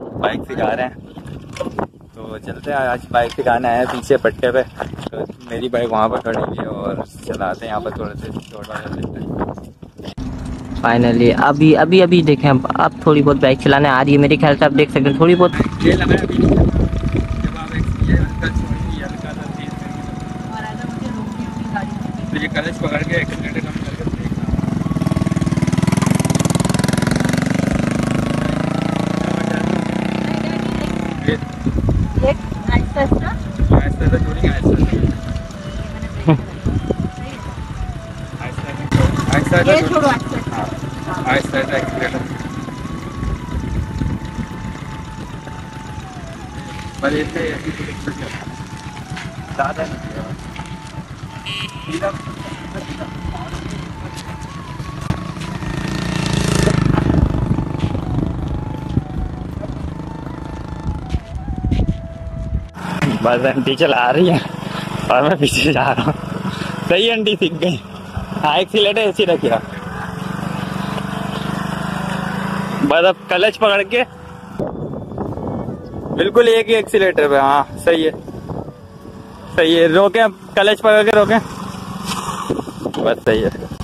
Bike सिखा रहे हैं तो चलते हैं। आज बाइक सिखाने आए हैं पीछे पट्टे पे, तो मेरी बाइक वहाँ पर खड़ी हुई है और चलाते हैं यहाँ पर थोड़ा लेते हैं। फाइनली अभी अभी अभी देखें, अब थोड़ी बहुत बाइक चलाने आ रही है मेरे ख्याल से। आप देख सकते हैं थोड़ी बहुत ये लगा अभी ये कलच पकड़ के एक्सीलेटर कम करके बस आंटी चला रही है और मैं पीछे जा रहा हूँ। सही आंटी सीख गई। हाँ एक्सीलेटर ऐसे रखिए बस। अब क्लच पकड़ के बिल्कुल एक ही एक्सीलेटर पे। हाँ सही है सही है। रोके क्लच पकड़ के रोके बस सही है।